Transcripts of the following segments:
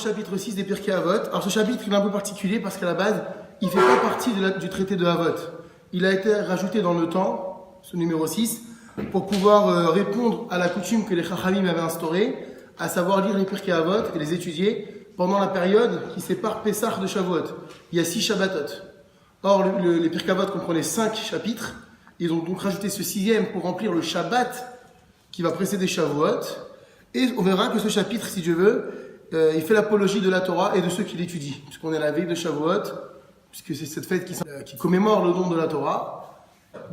chapitre 6 des Pirkei Avot. Alors ce chapitre il est un peu particulier parce qu'à la base, il ne fait pas partie du traité de Avot. Il a été rajouté dans le temps, ce numéro 6, pour pouvoir répondre à la coutume que les Chachamim avaient instaurée, à savoir lire les Pirkei Avot et les étudier pendant la période qui sépare Pessah de Shavuot. Il y a 6 Shabbatot. Or, les Pirkei Avot comprenaient 5 chapitres. Ils ont donc rajouté ce 6e pour remplir le Shabbat qui va précéder Shavuot. Et on verra que ce chapitre, si Dieu veut, il fait l'apologie de la Torah et de ceux qui l'étudient. Puisqu'on est à la veille de Shavuot, puisque c'est cette fête qui commémore le don de la Torah.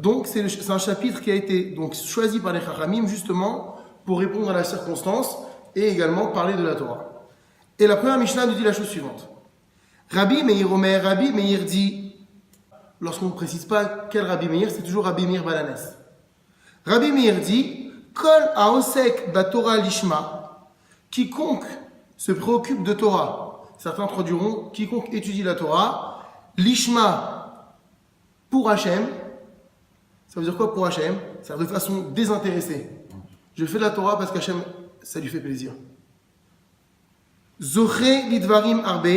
Donc, c'est un chapitre qui a été donc choisi par les Chachamim justement pour répondre à la circonstance et également parler de la Torah. Et la première Mishnah nous dit la chose suivante. Rabbi Meir Omer, Rabbi Meir dit, lorsqu'on ne précise pas quel Rabbi Meir, c'est toujours Rabbi Meir Balanes. Rabbi Meir dit, Kol haosek baTorah lishma, quiconque se préoccupe de Torah. Certains traduiront quiconque étudie la Torah, lishma pour Hachem. Ça veut dire quoi pour Hachem? C'est de façon désintéressée. Je fais la Torah parce qu'Hachem, ça lui fait plaisir. Zoché lidvarim arbe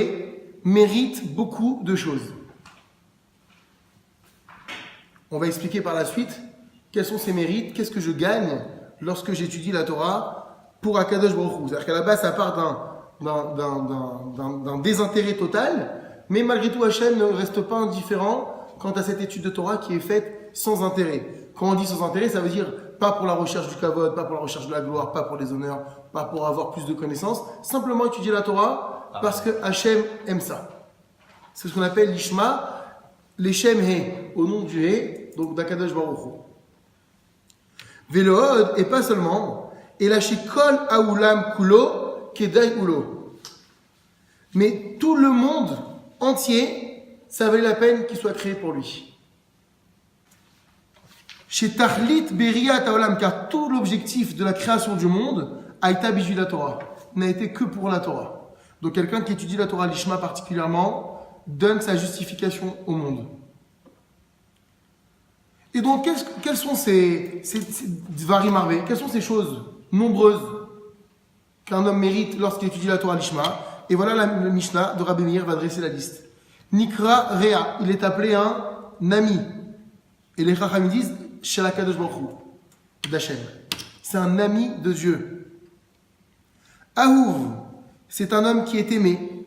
mérite beaucoup de choses. On va expliquer par la suite quels sont ses mérites, qu'est-ce que je gagne lorsque j'étudie la Torah pour Akadosh Baruch Hu. C'est-à-dire qu'à la base, ça part d'un désintérêt total, mais malgré tout, Hachem ne reste pas indifférent quant à cette étude de Torah qui est faite sans intérêt. Quand on dit sans intérêt, ça veut dire pas pour la recherche du kavod, pas pour la recherche de la gloire, pas pour les honneurs, pas pour avoir plus de connaissances, simplement étudier la Torah parce que Hachem aime ça. C'est ce qu'on appelle l'ishma, l'Shem He, au nom du He, donc d'Akadosh Baruch Hu. Velood, et pas seulement, et la Shikol Aoulam Kulo, Kedai Ulo. Mais tout le monde entier, ça valait la peine qu'il soit créé pour lui. Chez Tahlit Beriat Aolam, car tout l'objectif de la création du monde a été habitué la Torah, n'a été que pour la Torah. Donc quelqu'un qui étudie la Torah l'Ishma particulièrement, donne sa justification au monde. Et donc, quelles sont ces dvarim arbe, quelles sont ces choses nombreuses qu'un homme mérite lorsqu'il étudie la Torah l'Ishma? Et voilà le Mishnah de Rabbi Meir va dresser la liste. Nikra Rea, il est appelé un ami. Et les Chachamim disent Shel HaKadosh Baruch Hu, d'Hachem. C'est un ami de Dieu. Ahuv, c'est un homme qui est aimé.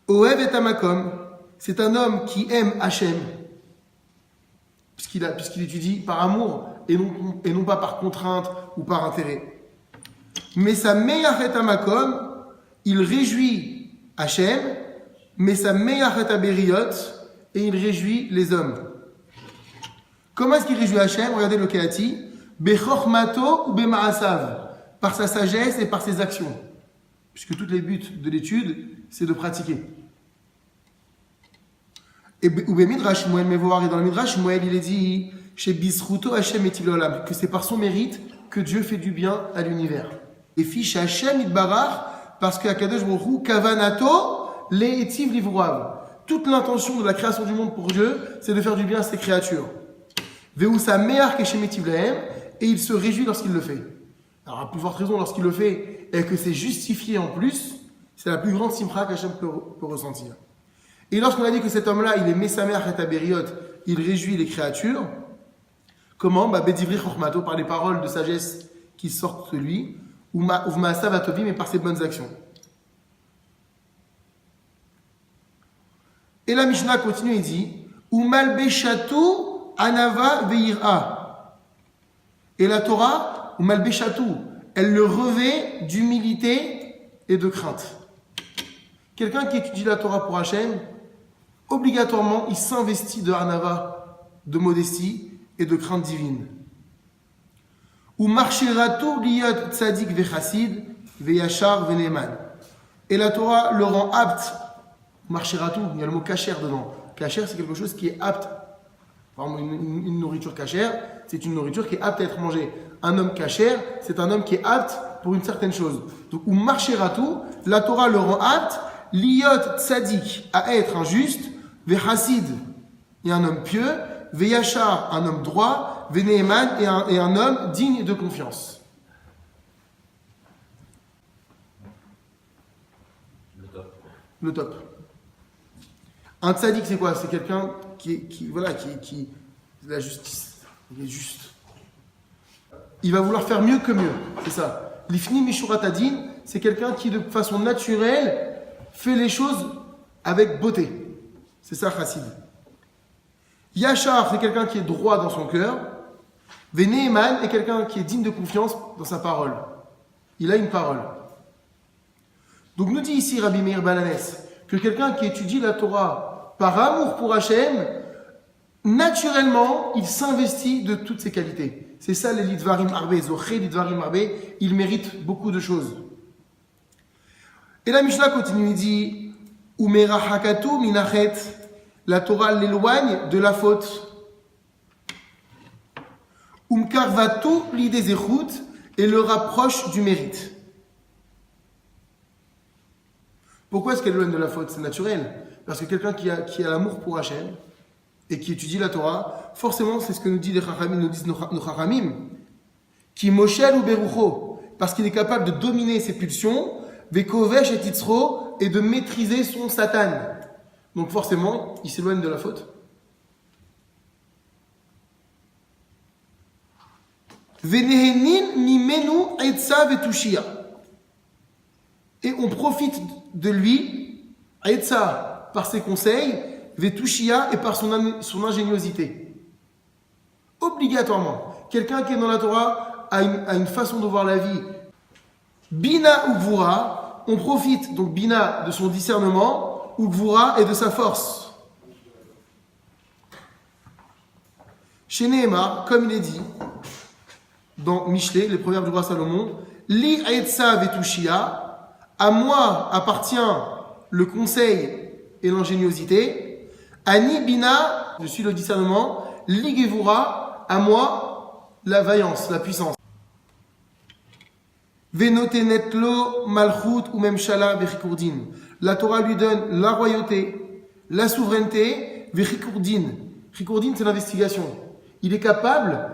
Ohev et Amakom, c'est un homme qui aime Hachem. Puisqu'il étudie par amour et non pas par contrainte ou par intérêt. Mais sa meyachet amakom, il réjouit Hachem, mais sa meyachet aberiot, et il réjouit les hommes. Comment est-ce qu'il réjouit Hachem? Regardez le Kéati. Bechormato ou bemaasav, par sa sagesse et par ses actions. Puisque tous les buts de l'étude, c'est de pratiquer. Et dans le Midrash Shmuel, il est dit chez Bisruto Hachem et Olam, que c'est par son mérite que Dieu fait du bien à l'univers. Et fiche Hachem Itbarach, parce que Akadosh Baruch Hu Kavanato le'etiv livroav. Toute l'intention de la création du monde pour Dieu, c'est de faire du bien à ses créatures. Veusa me'ar keshem etiv lahem, et il se réjouit lorsqu'il le fait. Alors à plus forte raison lorsqu'il le fait et que c'est justifié en plus, c'est la plus grande simcha qu'Hachem peut ressentir. Et lorsqu'on a dit que cet homme-là, il est Mesamer et Aberiot, il réjouit les créatures, comment? Bedivri Chochmato, par les paroles de sagesse qui sortent de lui, ou Ma'asav Atovim, mais par ses bonnes actions. Et la Mishnah continue et dit, ou Malbeshatu Anava Veira. Et la Torah, ou Malbeshatu, elle le revêt d'humilité et de crainte. Quelqu'un qui étudie la Torah pour Hachem, obligatoirement, il s'investit de Hanava, de modestie et de crainte divine. Ou marcheratu liyot tzadik vechassid veyachar veneman. Et la Torah le rend apte. Marcheratu, il y a le mot kasher dedans. Kasher, c'est quelque chose qui est apte. Par exemple, une nourriture kasher, c'est une nourriture qui est apte à être mangée. Un homme kasher, c'est un homme qui est apte pour une certaine chose. Donc, ou marcheratu, la Torah le rend apte. Liyot tzadik, à être un juste. Vechassid, et un homme pieux. Veyachar, un homme droit. Veneman, et un homme digne de confiance. le top. Un tzaddik, c'est quoi? C'est quelqu'un la justice. Il est juste. Il va vouloir faire mieux que mieux. C'est ça. L'ifni mishurat adin, c'est quelqu'un qui, de façon naturelle, fait les choses avec beauté. C'est ça, chassid. Yachar, c'est quelqu'un qui est droit dans son cœur. Veneeman est quelqu'un qui est digne de confiance dans sa parole. Il a une parole. Donc nous dit ici Rabbi Meir Balanes que quelqu'un qui étudie la Torah par amour pour Hachem, naturellement, il s'investit de toutes ses qualités. C'est ça les Lidvarim Arbe, Zoché Lidvarim Arbe, il mérite beaucoup de choses. Et la Mishnah continue, il dit Umera Hakatu Minachet, la Torah l'éloigne de la faute. Umkarvatu l'idée zechut et le rapproche du mérite. Pourquoi est-ce qu'elle éloigne de la faute? C'est naturel. Parce que quelqu'un qui a l'amour pour Hachem et qui étudie la Torah, forcément, c'est ce que nous disent nos Chachamim, qui moshel ou berucho, parce qu'il est capable de dominer ses pulsions, vekovesh et titzro, et de maîtriser son satan. Donc forcément, il s'éloigne de la faute. Venehenin mimenu etza vetushia. Et on profite de lui, etza, par ses conseils, vetushia, et par son ingéniosité. Obligatoirement. Quelqu'un qui est dans la Torah a une façon de voir la vie. Bina ou gvura, on profite donc bina de son discernement, ou gvura et de sa force. Chez Nehemar, comme il est dit, dans Michelet, les proverbes du roi Salomon, Li aetsa vetushia, à moi appartient le conseil et l'ingéniosité. Ani bina, je suis le discernement. Li gevura, à moi la vaillance, la puissance. Venotenetlo malchut ou même shala vechikurdin. La Torah lui donne la royauté, la souveraineté, vechikurdin. Chikurdin, c'est l'investigation. Il est capable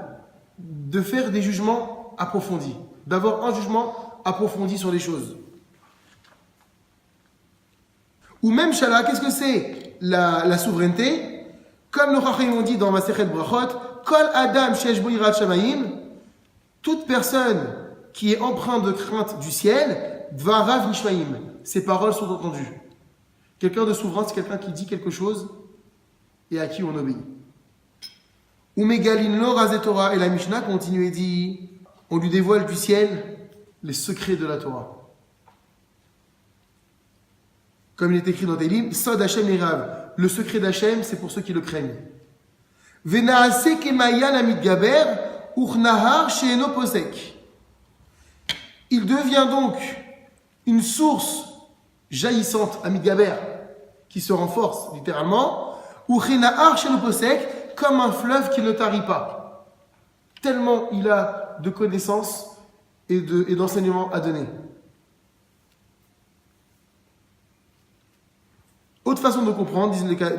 de faire des jugements approfondis, d'avoir un jugement approfondi sur les choses. Ou même Shala, qu'est-ce que c'est la souveraineté? Comme nos Chachamim ont dit dans Masechet Brachot, Kol Adam sheyesh bo yirat shamayim, toute personne qui est empreinte de crainte du ciel, dvarav nishmaim, ses paroles sont entendues. Quelqu'un de souverain, c'est quelqu'un qui dit quelque chose et à qui on obéit. Umegalin lo razé Torah, et la Mishnah continue et dit, on lui dévoile du ciel les secrets de la Torah. Comme il est écrit dans Télim, Sod Hashem Irav, le secret d'Hachem, c'est pour ceux qui le craignent. Venaase kemayan amit gaber, uchnahar sheeno posek. Il devient donc une source jaillissante, amit gaber, qui se renforce littéralement, uchnahar sheeno posek, comme un fleuve qui ne tarit pas. Tellement il a de connaissances et d'enseignements à donner. Autre façon de comprendre,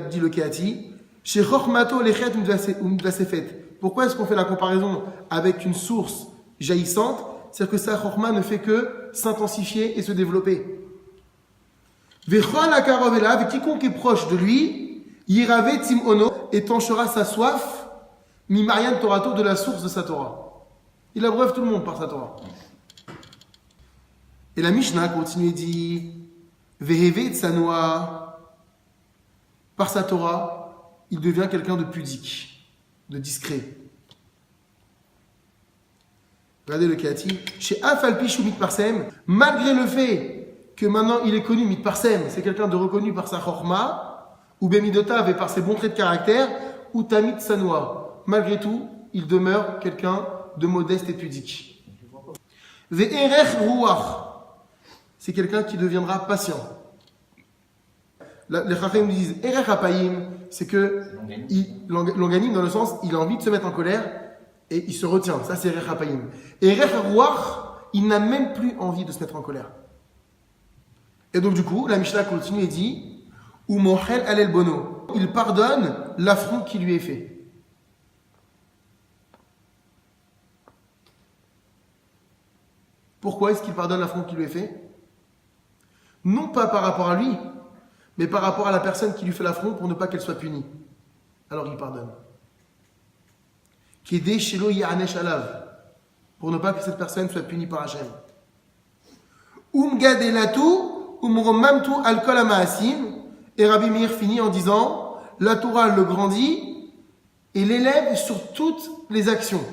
dit le Kehati, chez Chochmato lechet umdvasefet. Pourquoi est-ce qu'on fait la comparaison avec une source jaillissante? C'est-à-dire que sa Chochma ne fait que s'intensifier et se développer. Vechol akarov elav, quiconque est proche de lui, yirave timono, étanchera sa soif, mi marian torato, de la source de sa Torah. Il abreuve tout le monde par sa Torah. Et la Mishnah continue et dit, veheve tsanoa, par sa Torah, il devient quelqu'un de pudique, de discret. Regardez le Kehati. Chez Afalpi Shumit Parsem, malgré le fait que maintenant il est connu, Mit Parsem, c'est quelqu'un de reconnu par sa Chorma, ou Bemidotav et par ses bons traits de caractère, ou Tamit Sanoa. Malgré tout, il demeure quelqu'un de modeste et pudique. Ve'erech Ruach, c'est quelqu'un qui deviendra patient. Les Chachamim disent Erech Apayim, c'est que l'onganim dans le sens, il a envie de se mettre en colère et il se retient. Ça, c'est Erech Apayim. Erech Ruach, il n'a même plus envie de se mettre en colère. Et donc, du coup, la Mishnah continue et dit Umochel alel bono, il pardonne l'affront qui lui est fait. Pourquoi est-ce qu'il pardonne l'affront qui lui est fait? Non pas par rapport à lui, mais par rapport à la personne qui lui fait l'affront pour ne pas qu'elle soit punie. Alors il pardonne. Kedé shelo ya'anesh alav, pour ne pas que cette personne soit punie par Hachem. Gadelatu romamtu al kol ha'ma'asim, et Rabbi Meir finit en disant, la Torah le grandit et l'élève sur toutes les actions.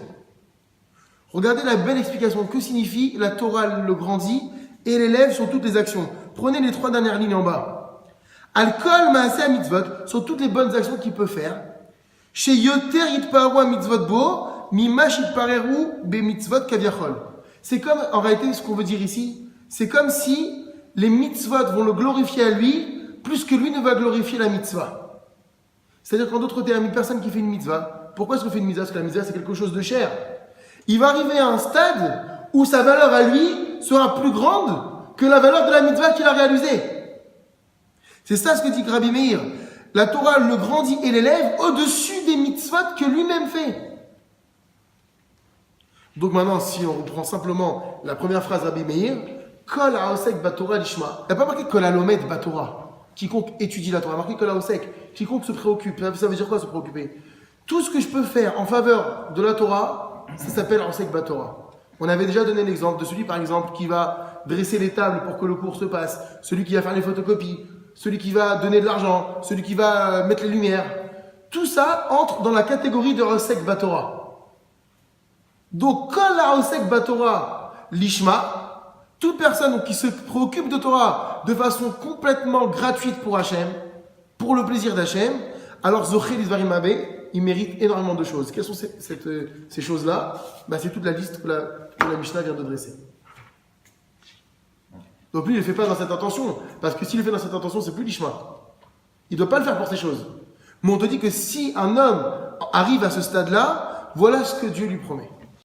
Regardez la belle explication. Que signifie la Torah le grandit et l'élève sur toutes les actions? Prenez les 3 dernières lignes en bas. Al kol ma'aseh mitzvot, sur toutes les bonnes actions qu'il peut faire. Chez yoter yitparu mitzvot bo, mimash yitpareru be mitzvot kaviachol. C'est comme, en réalité, ce qu'on veut dire ici, c'est comme si les mitzvot vont le glorifier à lui, plus que lui ne va glorifier la mitzvah. C'est-à-dire qu'en d'autres termes, une personne qui fait une mitzvah, pourquoi est-ce qu'on fait une mitzvah? Parce que la mitzvah, c'est quelque chose de cher. Il va arriver à un stade où sa valeur à lui sera plus grande que la valeur de la mitzvah qu'il a réalisée. C'est ça ce que dit Rabbi Meir. La Torah le grandit et l'élève au-dessus des mitzvot que lui-même fait. Donc maintenant, si on reprend simplement la première phrase de Rabbi Meir, Kol ha'osek batorah lishma. Il n'y a pas marqué Kol ha'lomed batorah. Quiconque étudie la Torah. Il y a marqué Kol ha'osek. Quiconque se préoccupe. Ça veut dire quoi se préoccuper? Tout ce que je peux faire en faveur de la Torah, ça s'appelle ha'osek batorah. On avait déjà donné l'exemple de celui, par exemple, qui va dresser les tables pour que le cours se passe, celui qui va faire les photocopies, celui qui va donner de l'argent, celui qui va mettre les lumières. Tout ça entre dans la catégorie de ha'osek batorah. Donc, Kol ha'osek batorah lishma, toute personne qui se préoccupe de Torah de façon complètement gratuite pour Hachem, pour le plaisir d'Hachem, alors Zoché Lizvarim Abé, il mérite énormément de choses. Quelles sont ces choses-là? C'est toute la liste que la Mishnah vient de dresser. Donc lui, il ne le fait pas dans cette intention, parce que s'il le fait dans cette intention, c'est plus l'Ishma. Il ne doit pas le faire pour ces choses. Mais on te dit que si un homme arrive à ce stade-là, voilà ce que Dieu lui promet.